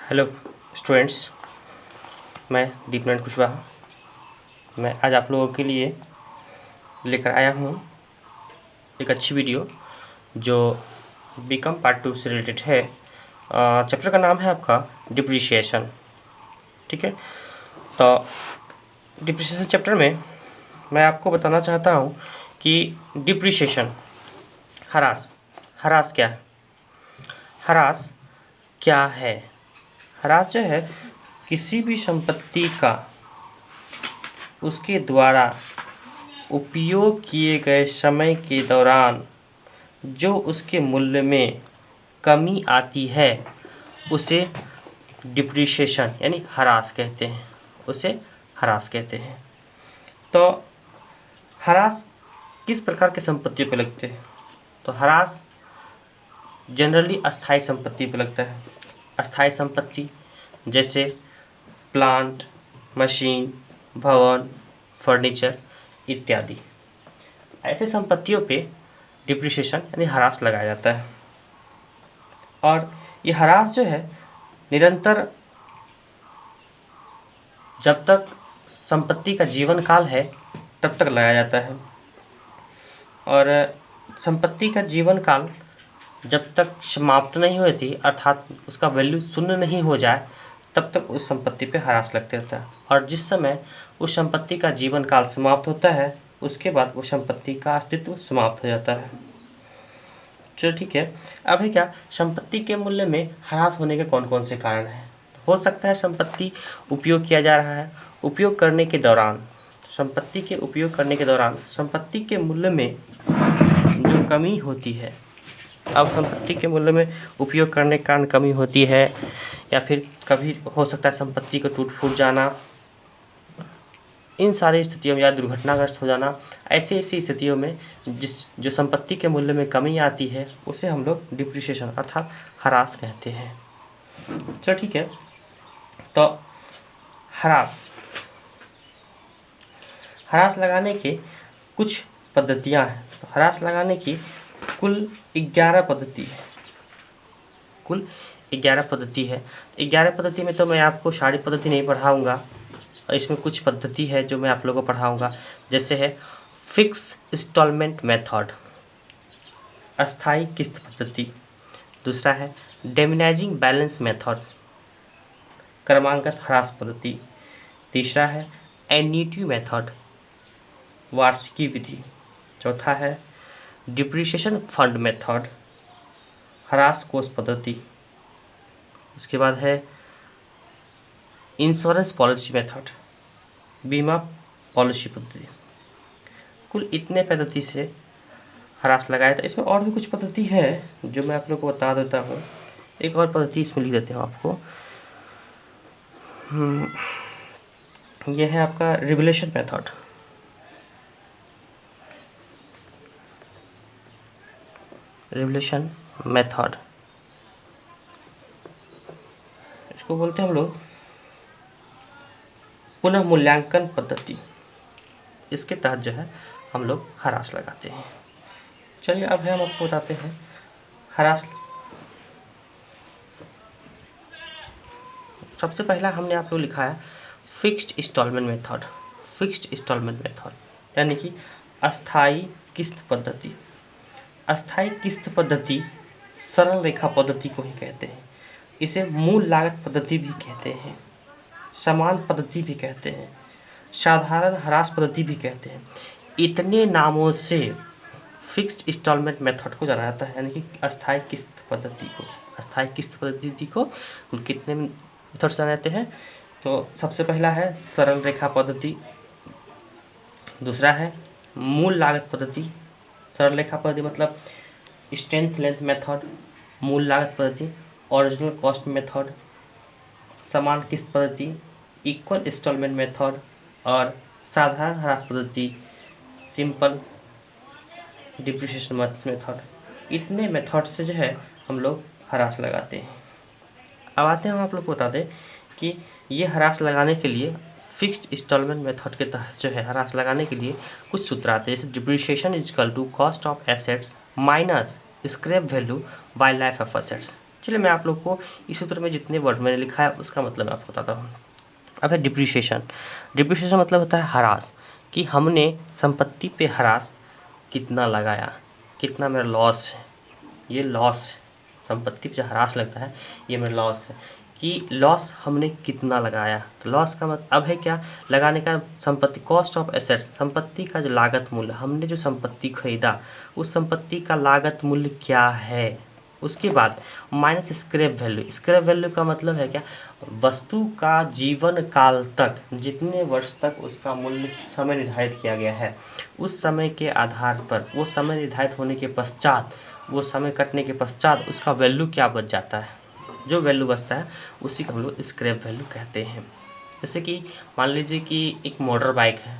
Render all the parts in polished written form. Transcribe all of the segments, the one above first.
Hello students, मैं दीपनारायण कुशवाहा। मैं आज आप लोगों के लिए लेकर आया हूँ एक अच्छी वीडियो जो बीकॉम पार्ट 2 से रिलेटेड है। चैप्टर का नाम है आपका डिप्रिशिएशन। ठीक है, तो डिप्रिशिएशन चैप्टर में मैं आपको बताना चाहता हूँ कि डिप्रिशिएशन हरास क्या है। हरास जो है किसी भी संपत्ति का उसके द्वारा उपयोग किए गए समय के दौरान जो उसके मूल्य में कमी आती है उसे डिप्रिशिएशन यानी हरास कहते हैं। तो हरास किस प्रकार के संपत्तियों पर लगते हैं? तो हरास जनरली अस्थायी संपत्ति पर लगता है। अस्थायी संपत्ति जैसे प्लांट, मशीन, भवन, फर्नीचर इत्यादि, ऐसे संपत्तियों पे डिप्रिशिएशन यानी हरास लगाया जाता है। और ये हरास जो है निरंतर जब तक संपत्ति का जीवन काल है तब तक लगाया जाता है। और संपत्ति का जीवन काल जब तक समाप्त नहीं होती, अर्थात उसका वैल्यू शून्य नहीं हो जाए, तब तक उस संपत्ति पे हरास लगते रहता है। और जिस समय उस संपत्ति का जीवन काल समाप्त होता है उसके बाद वो संपत्ति का अस्तित्व समाप्त हो जाता है। चलो ठीक है, अब है क्या, संपत्ति के मूल्य में हरास होने के कौन कौन से कारण हैं? हो सकता है संपत्ति उपयोग किया जा रहा है, उपयोग करने के दौरान संपत्ति के मूल्य में जो कमी होती है, अब संपत्ति के मूल्य में उपयोग करने के कारण कमी होती है, या फिर कभी हो सकता है संपत्ति को टूट फूट जाना, इन सारी स्थितियों में, या दुर्घटनाग्रस्त हो जाना, ऐसी स्थितियों में जो संपत्ति के मूल्य में कमी आती है उसे हम लोग डिप्रिशिएशन अर्थात हरास कहते हैं। चलो ठीक है, तो हरास लगाने के कुछ पद्धतियां हैं। तो हरास लगाने की कुल 11 पद्धति है। 11 पद्धति में तो मैं आपको सारी पद्धति नहीं पढ़ाऊँगा, इसमें कुछ पद्धति है जो मैं आप लोगों को पढ़ाऊँगा। जैसे है फिक्स इंस्टॉलमेंट मेथड, अस्थायी किस्त पद्धति। दूसरा है डिमिनिशिंग बैलेंस मेथड, क्रमांकन हरास पद्धति। तीसरा है एन्युटी मेथड, वार्षिकी विधि। चौथा है डिप्रिशिएशन फंड मेथड, हरास कोष पद्धति। उसके बाद है इंश्योरेंस पॉलिसी मेथड, बीमा पॉलिसी पद्धति। कुल इतने पद्धति से हरास लगाया था। इसमें और भी कुछ पद्धति है जो मैं आप लोग को बता देता हूँ। एक और पद्धति इसमें लिख देते हैं आपको। यह है आपका रिवोल्यूशन मेथड। इसको बोलते हैं हम लोग पुनः मूल्यांकन पद्धति। इसके तहत जो है हम लोग हरास लगाते हैं। चलिए अब हम आपको बताते हैं हरास। सबसे पहला हमने आप लोग लिखा है फिक्स्ड इंस्टॉलमेंट मेथड यानी कि अस्थायी किस्त पद्धति। अस्थायी किस्त पद्धति सरल रेखा पद्धति को ही कहते हैं। इसे मूल लागत पद्धति भी कहते हैं, समान पद्धति भी कहते हैं, साधारण हरास पद्धति भी कहते हैं। इतने नामों से फिक्स्ड इंस्टॉलमेंट मेथड को जाना जाता है, यानी कि अस्थायी किस्त पद्धति को कुल कितने मेथड से जाने जाते हैं? तो सबसे पहला है सरल रेखा पद्धति, दूसरा है मूल लागत पद्धति। सरल रेखा पद्धति मतलब स्ट्रेंथ लेंथ मेथड, मूल लागत पद्धति, ओरिजिनल कॉस्ट मेथड, समान किस्त पद्धति, इक्वल इंस्टॉलमेंट मेथड, और साधारण हरास पद्धति, सिंपल डिप्रिशिएशन मेथड। इतने मेथड से जो है हम लोग हरास लगाते हैं। अब आते हैं, हम आप लोग को बता दें कि ये हरास लगाने के लिए फिक्स्ड इंस्टॉलमेंट मेथड के तहत जो है हरास लगाने के लिए कुछ सूत्र आते हैं। जैसे depreciation is equal to cost of assets minus scrap value by life of assets. चलिए मैं आप लोग को इस सूत्र में जितने वर्ड मैंने लिखा है उसका मतलब मैं आपको बताता हूँ। अब है डिप्रिसिएशन। डिप्रिसिएशन मतलब होता है ह्रास, कि हमने संपत्ति पे ह्रास कितना लगाया, कितना मेरा लॉस है, ये लॉस है। संपत्ति पे जो ह्रास लगता है ये मेरा लॉस है, कि लॉस हमने कितना लगाया। तो लॉस का मतलब अब है क्या, लगाने का संपत्ति, कॉस्ट ऑफ एसेट्स, संपत्ति का जो लागत मूल्य, हमने जो संपत्ति खरीदा उस संपत्ति का लागत मूल्य क्या है। उसके बाद minus scrap value. Scrap value का मतलब है क्या, वस्तु का जीवन काल तक, जितने वर्ष तक उसका मूल्य समय निर्धारित किया गया है, उस समय के आधार पर, वो समय निर्धारित होने के पश्चात, वो समय कटने के पश्चात उसका वैल्यू क्या बच जाता है, जो वैल्यू बचता है उसी को हम लोग स्क्रैप वैल्यू कहते हैं। जैसे कि मान लीजिए कि एक मोटर बाइक है,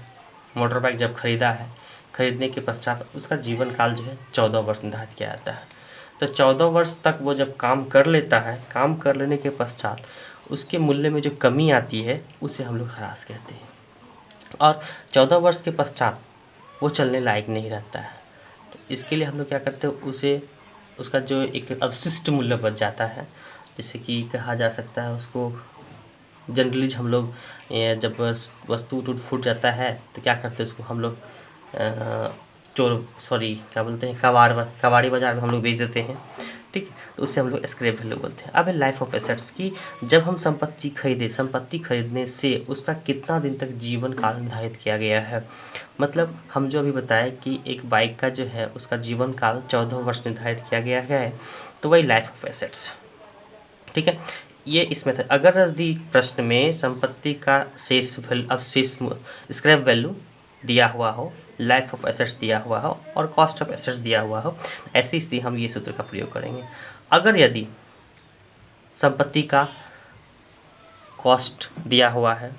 मोटर बाइक जब खरीदा है, खरीदने के पश्चात उसका जीवन काल जो है 14 वर्ष निर्धारित किया जाता है। तो 14 वर्ष तक वो जब काम कर लेता है, काम कर लेने के पश्चात उसके मूल्य में जो कमी आती है उसे हम लोग ह्रास कहते हैं, और 14 वर्ष के पश्चात वो चलने लायक नहीं रहता है। तो इसके लिए हम लोग क्या करते हैं, उसे, उसका जो एक अवशिष्ट मूल्य बच जाता है, जैसे कि कहा जा सकता है उसको, जनरली हम लोग जब वस्तु टूट फूट जाता है तो क्या करते हैं उसको हम लोग क्या बोलते हैं, कबाड़ी बाजार में हम लोग बेच देते हैं, ठीक है। तो उससे हम लोग स्क्रैप वैल्यू बोलते हैं। अब है लाइफ ऑफ एसेट्स की, जब हम संपत्ति खरीदे, संपत्ति खरीदने से उसका कितना दिन तक जीवन काल निर्धारित किया गया है। मतलब हम जो अभी बताए कि एक बाइक का जो है उसका जीवन काल 14 वर्ष निर्धारित किया गया है, तो वही लाइफ ऑफ एसेट्स, ठीक है। ये इसमें था। अगर यदि प्रश्न में संपत्ति का शेष अवशेष स्क्रैप वैल्यू दिया हुआ हो, लाइफ ऑफ एसेट्स दिया हुआ हो और कॉस्ट ऑफ एसेट्स दिया हुआ हो, ऐसी स्थिति हम ये सूत्र का प्रयोग करेंगे। अगर यदि संपत्ति का कॉस्ट दिया हुआ है,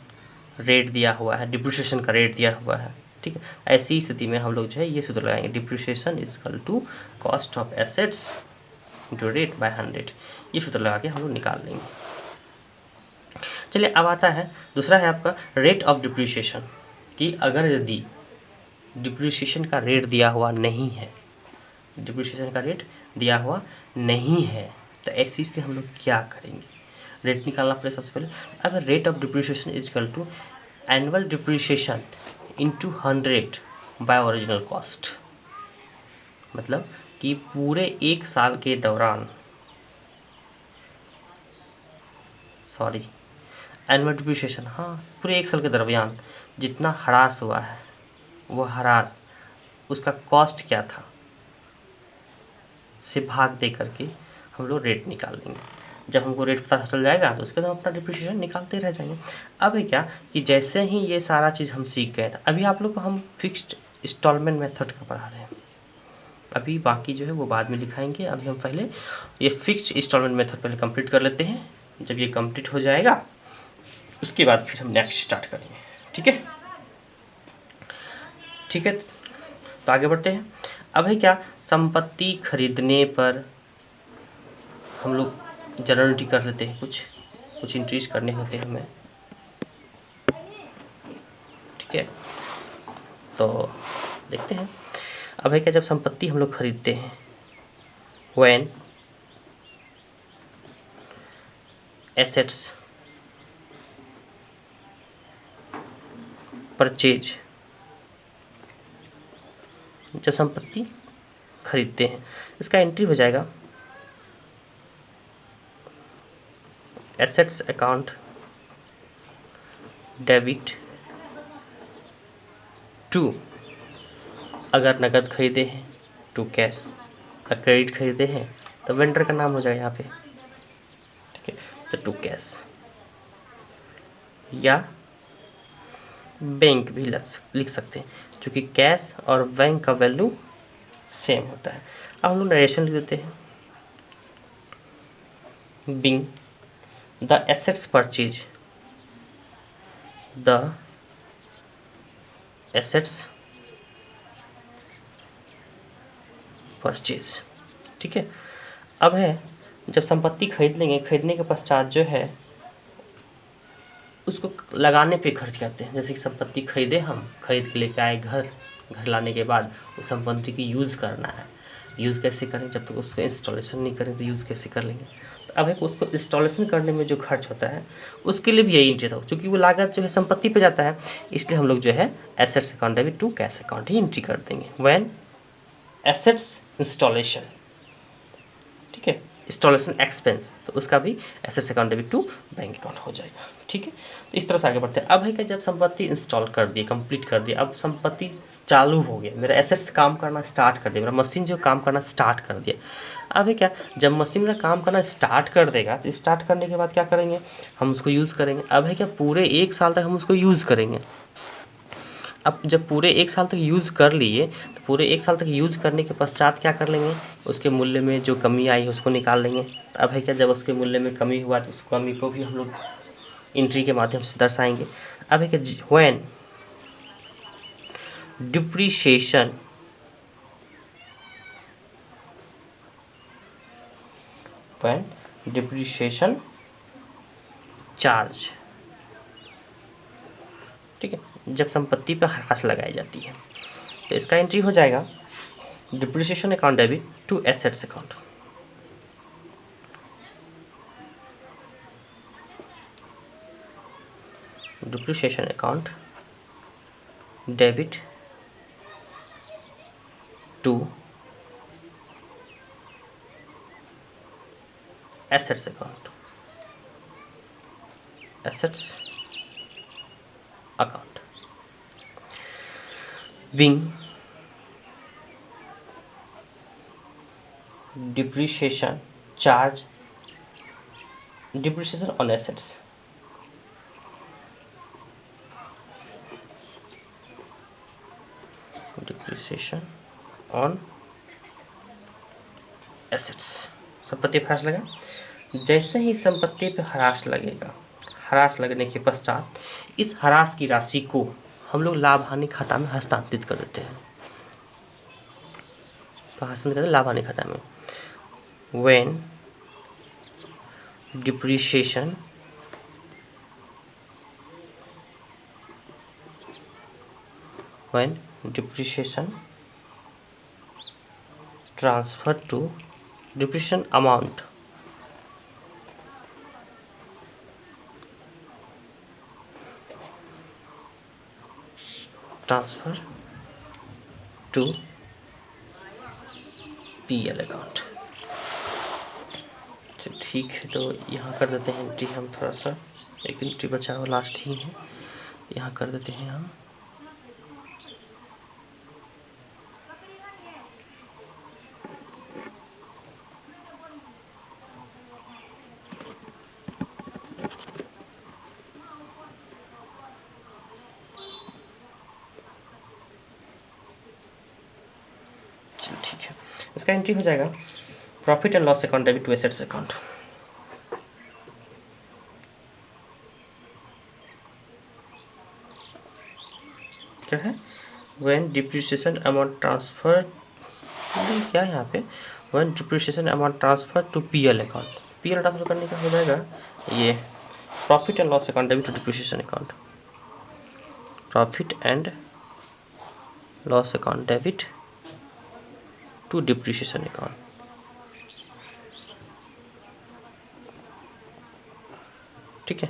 रेट दिया हुआ है, डिप्रिसिएशन का रेट दिया हुआ है, ठीक है, ऐसी स्थिति में हम लोग जो है ये सूत्र लगाएंगे, depreciation is equal to cost of assets into rate by 100। ये सूत्र लगा के हम लोग निकाल लेंगे। चलिए अब आता है दूसरा है आपका रेट ऑफ डिप्रिसिएशन, कि अगर यदि डिप्रिसिएशन का रेट दिया हुआ नहीं है, डिप्रिसिएशन का रेट दिया हुआ नहीं है, तो ऐसी स्थिति हम लोग क्या करेंगे, रेट निकालना पड़ेगा सबसे पहले। अब rate of depreciation is equal to annual depreciation into 100 by original cost. मतलब कि पूरे एक साल के दौरान, एनुअल डिप्रिसिएशन, हाँ, पूरे एक साल के दरमियान जितना ह्रास हुआ है, वो ह्रास उसका कॉस्ट क्या था से भाग दे करके हम लोग रेट निकाल लेंगे। जब हमको रेट पता चल जाएगा तो उसके बाद हम अपना डिप्रिसिएशन निकालते रह जाएंगे। अब है क्या कि जैसे ही ये सारा चीज़ हम सीख गए, अभी आप लोग को हम फिक्स्ड इंस्टॉलमेंट मेथड का पढ़ा रहे हैं, अभी बाकी जो है वो बाद में लिखाएंगे। अभी हम पहले ये फिक्स्ड इंस्टॉलमेंट मेथड पहले कंप्लीट कर लेते हैं। जब ये कंप्लीट हो जाएगा उसके बाद फिर हम नेक्स्ट स्टार्ट करेंगे, ठीक है, ठीक है। तो आगे बढ़ते हैं। अब है क्या, संपत्ति खरीदने पर हम लोग जनरल एंट्री कर लेते हैं, कुछ एंट्रीज करने होते हैं हमें, ठीक है। तो देखते हैं। अब है क्या, जब संपत्ति हम लोग खरीदते हैं, व्हेन एसेट्स परचेज, जब संपत्ति खरीदते हैं इसका एंट्री हो जाएगा एसेट्स अकाउंट डेबिट टू, अगर नकद खरीदे हैं टू कैश, अगर क्रेडिट खरीदे हैं तो वेंडर का नाम हो जाएगा यहाँ पे, ठीक है। तो टू कैश, या बैंक भी लिख सकते हैं, क्योंकि कैश और बैंक का वैल्यू सेम होता है। अब हम लोग नरेशन लिख देते हैं, being the assets purchase, the assets purchase, ठीक है। अब है जब संपत्ति खरीद लेंगे, खरीदने के पश्चात जो है उसको लगाने पे खर्च करते हैं। जैसे कि संपत्ति खरीदे, हम खरीद के लेके आए घर लाने के बाद उस संपत्ति की यूज़ करना है, यूज़ कैसे करें, जब तक उसका इंस्टॉलेशन नहीं करें तो यूज़ कैसे कर लेंगे। तो अब एक उसको इंस्टॉलेशन करने में जो खर्च होता है उसके लिए भी यही एंट्री था, क्योंकि वो लागत जो है संपत्ति पे जाता है, इसलिए हम लोग जो है assets account debit to cash account ही एंट्री कर देंगे व्हेन एसेट्स इंस्टॉलेशन। ठीक है, इंस्टॉलेशन एक्सपेंस, तो उसका भी assets account debit to bank account हो जाएगा। ठीक है, तो इस तरह से आगे बढ़ते हैं। अब है कि जब संपत्ति इंस्टॉल कर दी, कंप्लीट कर दी, अब संपत्ति चालू हो गया, मेरा एसेट्स काम करना स्टार्ट कर दिया, मेरा मशीन जो काम करना स्टार्ट कर दिया। अब है क्या, जब मशीन मेरा काम करना स्टार्ट कर देगा तो स्टार्ट करने के बाद क्या करेंगे, हम उसको यूज़ करेंगे। अब है क्या, पूरे 1 साल तक हम उसको यूज़ करेंगे। अब जब पूरे 1 साल तक यूज़ कर लिए तो पूरे 1 साल तक यूज़ करने के पश्चात क्या कर लेंगे, उसके मूल्य में जो कमी आई है उसको निकाल लेंगे। तो अब है क्या, जब उसके मूल्य में कमी हुआ तो उस कमी को भी हम लोग एंट्री के माध्यम से दर्शाएंगे। अब है क्या, व्हेन डिप्रीशिएशन चार्ज, ठीक है, जब संपत्ति पर ह्रास लगाई जाती है तो इसका एंट्री हो जाएगा depreciation account debit to assets account. Depreciation account debit to assets account, assets account being depreciation charge, depreciation on assets, depreciation on assets। संपत्ति पर ह्रास लगा, जैसे ही संपत्ति पर ह्रास लगेगा, ह्रास लगने के पश्चात इस ह्रास की राशि को हम लोग लाभ हानि खाता में हस्तांतरित कर देते हैं। तो हस्तांतरित करते हैं लाभ हानि खाता में। When depreciation transfer to depreciation amount transfer to PL account. तो ठीक है, तो यहाँ कर देते हैं एंट्री हम, थोड़ा सा एक एंट्री बचा हुआ लास्ट ही है, यहाँ कर देते हैं हम। चलो ठीक है, इसका एंट्री हो जाएगा profit and loss account debit to assets account. क्या है, व्हेन डिप्रिसिएशन अमाउंट ट्रांसफर, क्या है यहाँ पे, when depreciation amount transfer to PL account, PL transfer करने का हो जाएगा ये profit and loss account debit to depreciation account, profit and loss account debit to depreciation account. ठीक है,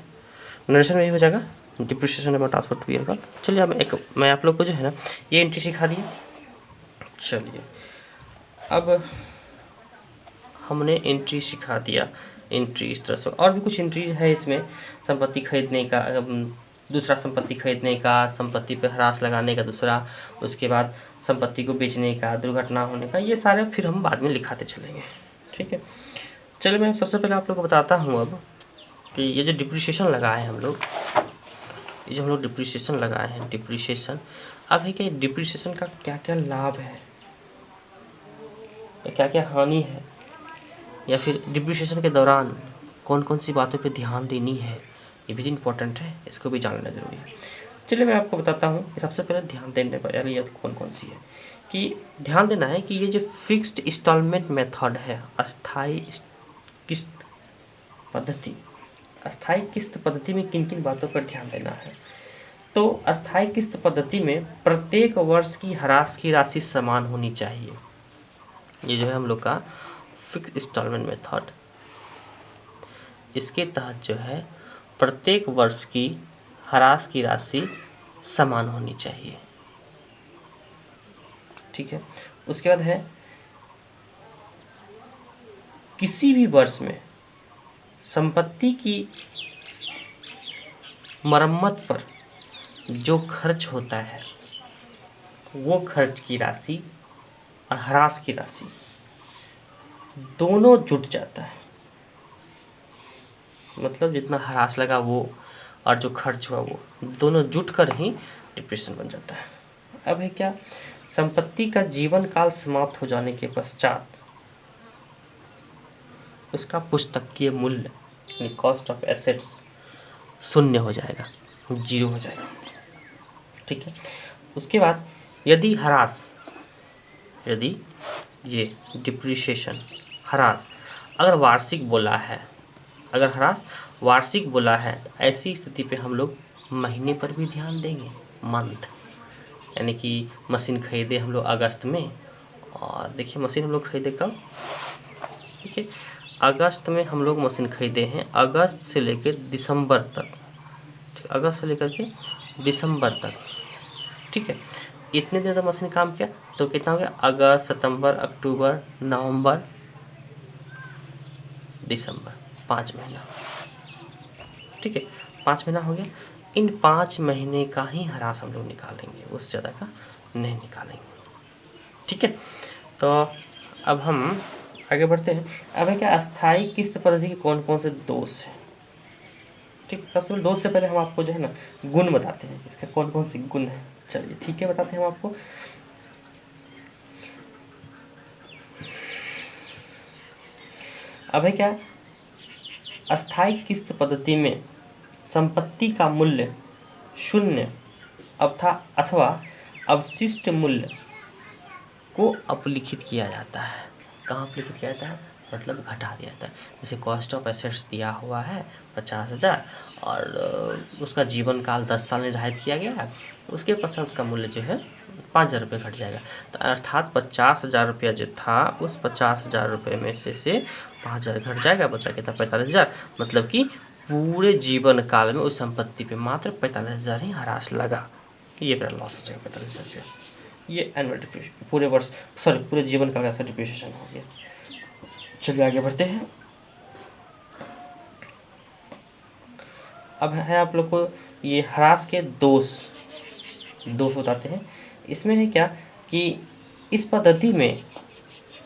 नरेशन में ही हो जाएगा depreciation amount transfer to PL account. चलिए अब मैं आप लोग को जो है ना ये एंट्री सिखा दी। चलिए अब हमने एंट्री सिखा दिया, एंट्री इस तरह से, और भी कुछ एंट्री है इसमें, संपत्ति खरीदने का, दूसरा संपत्ति खरीदने का, संपत्ति पर ह्रास लगाने का दूसरा, उसके बाद संपत्ति को बेचने का, दुर्घटना होने का, ये सारे फिर हम बाद में लिखाते चलेंगे। ठीक है, चलिए मैं सबसे पहले आप लोग को बताता हूँ अब कि ये जो डिप्रिसिएशन लगाए हैं हम लोग, ये जो हम लोग डिप्रिसिएशन लगाए हैं, डिप्रिसिएशन, अब है कि डिप्रिसिएशन का क्या क्या लाभ है, क्या क्या हानि है, या फिर डिप्रिसिएशन के दौरान कौन कौन सी बातों पे ध्यान देनी है, ये भी इम्पोर्टेंट है, इसको भी जानना जरूरी है। चलिए मैं आपको बताता हूँ कि सबसे पहले ध्यान देने वाली ये कौन कौन सी है, कि ध्यान देना है कि ये जो फिक्स्ड इंस्टॉलमेंट मेथड है, अस्थाई किस्त पद्धति, अस्थाई किस्त पद्धति में किन किन बातों पर ध्यान देना है। तो अस्थाई किस्त पद्धति में प्रत्येक वर्ष की ह्रास की राशि समान होनी चाहिए। ये जो है हम लोग का फिक्स इंस्टॉलमेंट मेथड, इसके तहत जो है प्रत्येक वर्ष की ह्रास की राशि समान होनी चाहिए। ठीक है। उसके बाद है किसी भी वर्ष में संपत्ति की मरम्मत पर जो खर्च होता है वो खर्च की राशि और ह्रास की राशि दोनों जुट जाता है। मतलब जितना ह्रास लगा वो और जो खर्च हुआ वो दोनों जुट कर ही डिप्रेशन बन जाता है। अब है क्या, संपत्ति का जीवन काल समाप्त हो जाने के पश्चात उसका पुस्तकीय मूल्य यानी कॉस्ट ऑफ एसेट्स शून्य हो जाएगा, जीरो हो जाएगा। ठीक है। उसके बाद यदि ये डिप्रिसिएशन ह्रास अगर वार्षिक बोला है, अगर ह्रास वार्षिक बोला है तो ऐसी स्थिति पे हम लोग महीने पर भी ध्यान देंगे, मंथ। यानी कि मशीन खरीदे हम लोग अगस्त में, और देखिए मशीन हम लोग खरीदे कब, ठीक है, अगस्त में हम लोग मशीन खरीदे हैं, अगस्त से लेकर दिसंबर तक, ठीक, अगस्त से लेकर के दिसंबर तक। ठीक है, इतने दिन तक मशीन काम किया तो कितना हो गया, अगस्त, सितंबर, अक्टूबर, नवंबर, दिसंबर, 5 महीना। ठीक है, 5 महीना हो गया। इन 5 महीने का ही ह्रास हम लोग निकालेंगे, उससे ज़्यादा का नहीं निकालेंगे। ठीक है, तो अब हम आगे बढ़ते हैं। अब है क्या, अस्थायी किस्त पद्धति के कौन कौन से दोष हैं। ठीक, सबसे पहले दोष से पहले हम आपको जो है ना गुण बताते हैं, इसका कौन कौन से गुण है। चलिए ठीक है, बताते हैं हम आपको। अब है क्या, अस्थायी किस्त पद्धति में संपत्ति का मूल्य शून्य अथवा अवशिष्ट मूल्य को अपलिखित किया जाता है। कहाँ अपलिखित किया जाता है, मतलब घटा दिया जाता है। जैसे कॉस्ट ऑफ एसेट्स दिया हुआ है 50,000 और उसका जीवन काल 10 साल निर्धारित किया गया है, उसके पश्चात उसका मूल्य जो है 5,000 रुपये घट जाएगा। तो अर्थात 50,000 रुपया जो था उस 50,000 रुपये में से 5,000 घट जाएगा, बचा कितना, 45,000। मतलब कि पूरे जीवन काल में उस संपत्ति पे मात्र 45,000 ही ह्रास लगा, कि ये मेरा लॉस हो जाएगा 45,000 रुपया। ये एनुअल डिप्रिसिएशन पूरे जीवन काल का डिप्रिसिएशन हो गया। चलिए आगे बढ़ते हैं। अब है आप लोग को ये ह्रास के दोष बताते हैं। इसमें है क्या कि इस पद्धति में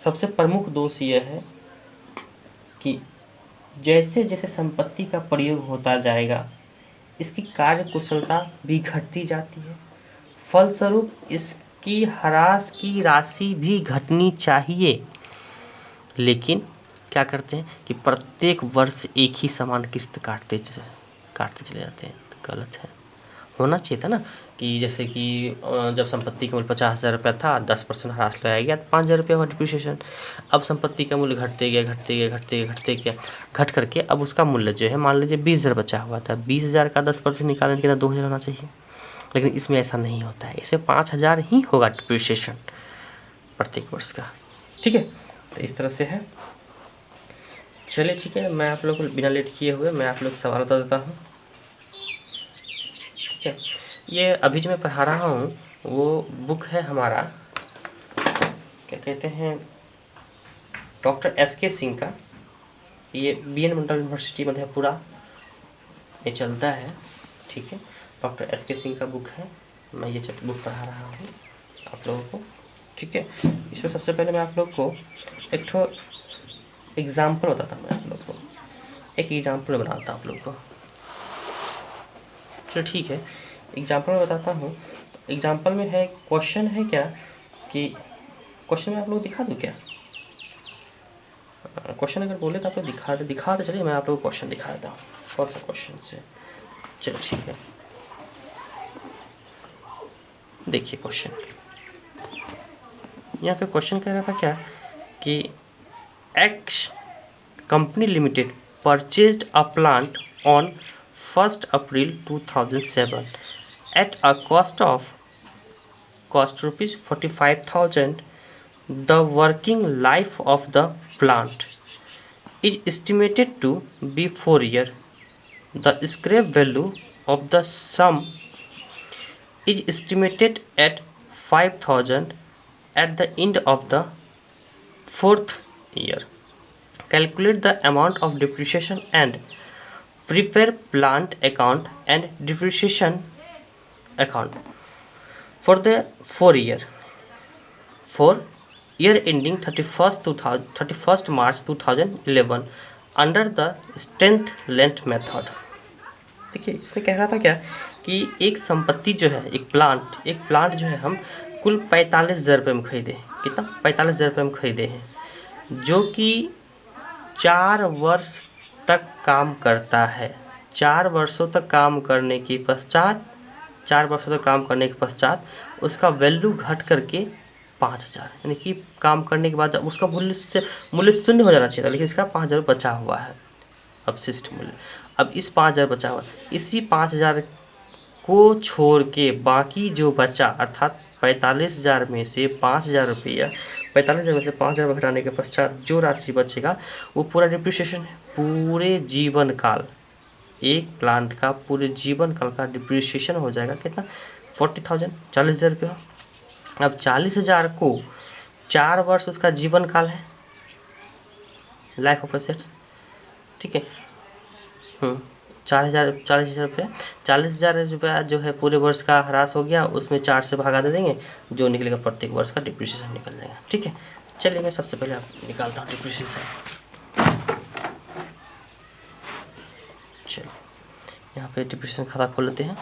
सबसे प्रमुख दोष ये है कि जैसे जैसे संपत्ति का प्रयोग होता जाएगा इसकी कार्य कुशलता भी घटती जाती है, फलस्वरूप इसकी ह्रास की राशि भी घटनी चाहिए। लेकिन क्या करते हैं कि प्रत्येक वर्ष एक ही समान किस्त काटते चले जाते हैं, तो गलत है। होना चाहिए था ना कि जैसे कि जब संपत्ति का मूल्य 50,000 रुपया था, 10% ह्रास लगाया गया तो 5,000 रुपया हुआ डिप्रिसिएशन। अब संपत्ति का मूल्य घटते गया, घट करके अब उसका मूल्य जो है मान लीजिए 20,000 बचा हुआ था, 20,000 का 10% निकालने के लिए 2,000 होना चाहिए। लेकिन इसमें ऐसा नहीं होता है, इसमें 5,000 ही होगा डिप्रिसिएशन प्रत्येक वर्ष का। ठीक है, तो इस तरह से है। चलिए ठीक है, मैं आप लोग को बिना लेट किए हुए मैं आप लोग सवाल बता देता हूँ। ठीक है, ये अभी जो मैं पढ़ा रहा हूँ वो बुक है हमारा, क्या कहते हैं, डॉक्टर एस.के. सिंह का। ये बी.एन. मंडल यूनिवर्सिटी मधेपुरा में चलता है। ठीक है, डॉक्टर एस.के. सिंह का बुक है, मैं ये बुक पढ़ा रहा हूँ आप लोगों को। ठीक है, इसमें सबसे पहले मैं आप लोग को एक ठो एग्जाम्पल बताता हूँ, मैं आप लोग को एक एग्जाम्पल बनाता हूँ आप लोग को। चलो ठीक है, एग्जाम्पल में बताता हूँ। तो एग्जाम्पल में है, क्वेश्चन है क्या कि क्वेश्चन में आप लोग दिखा दूँ क्या, क्वेश्चन अगर बोले तो आप लोग दिखा दे। चलिए मैं आप लोग को क्वेश्चन दिखा देता हूँ, कौन सा क्वेश्चन से। चलो ठीक है, देखिए क्वेश्चन, यहाँ पे क्वेश्चन कह रहा था क्या कि x company limited purchased a plant on 1 April 2007 at a cost rupees 45,000 the working life of the plant is estimated to be 4 years. The scrap value of the sum is estimated at 5,000 at the end of the 4th year. Calculate the amount of depreciation and prepare plant account and depreciation account for the 4 year ending 31st March 2011 under the strength length method. देखिए इसमें कह रहा था क्या कि एक संपत्ति जो है, एक प्लांट जो है हम कुल 45,000 रुपये में खरीदे। कितना? 45,000 रुपये में खरीदे हैं, जो कि 4 वर्ष तक काम करता है। 4 वर्षों तक काम करने के पश्चात उसका वैल्यू घट करके 5,000, यानी कि काम करने के बाद उसका मूल्य शून्य हो जाना चाहिए था, लेकिन इसका 5,000 बचा हुआ है अपशिष्ट मूल्य। अब इस 5,000 बचा हुआ, इसी 5,000 को छोड़ के बाकी जो बचा, अर्थात 45,000 में से 5,000 रुपया, 45,000 में से 5,000 घटाने के पश्चात जो राशि बचेगा वो पूरा डिप्रिसिएशन है। पूरे जीवन काल, एक प्लांट का पूरे जीवन काल का डिप्रिसिएशन हो जाएगा कितना? 40,000, 40,000 रुपया। अब 40,000 को 4 वर्ष उसका जीवन काल है, लाइफ ऑफ एसेट्स, ठीक है। 40,000 रुपये, 40,000 रुपया जो है पूरे वर्ष का ह्रास हो गया, उसमें 4 से भागा दे देंगे, जो निकलेगा प्रत्येक वर्ष का डिप्रिसिएशन निकल जाएगा, ठीक है। चलिए मैं सबसे पहले आप निकालता हूँ डिप्रिसिएशन। चलो यहाँ पे डिप्रिसिएशन खाता खोल लेते हैं।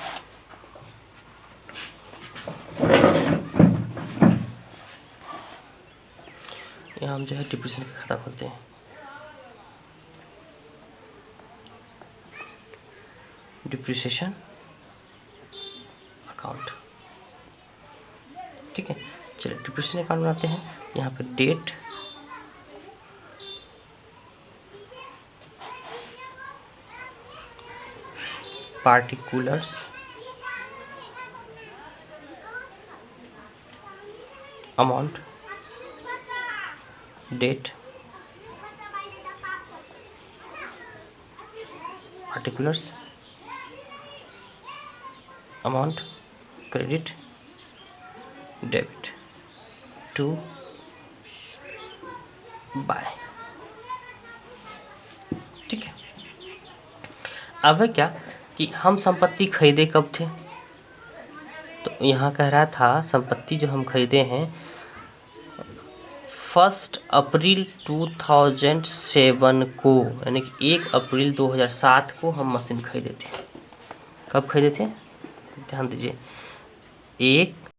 यहाँ हम जो है डिप्रिसिएशन का खाता खोलते हैं। डिप्रिसिएशन अकाउंट, ठीक है। चलिए डिप्रिसिएशन अकाउंट बनाते हैं। यहाँ पे date, particulars, amount, date, particulars, amount, credit, debit, to by, ठीक है। अब है क्या कि हम संपत्ति खरीदे कब थे? तो यहाँ कह रहा था संपत्ति जो हम खरीदे हैं 1 अप्रैल 2007 को, यानी कि 1 अप्रैल 2007 को हम मशीन खरीदे थे। कब खरीदे थे? ध्यान दीजिए, 1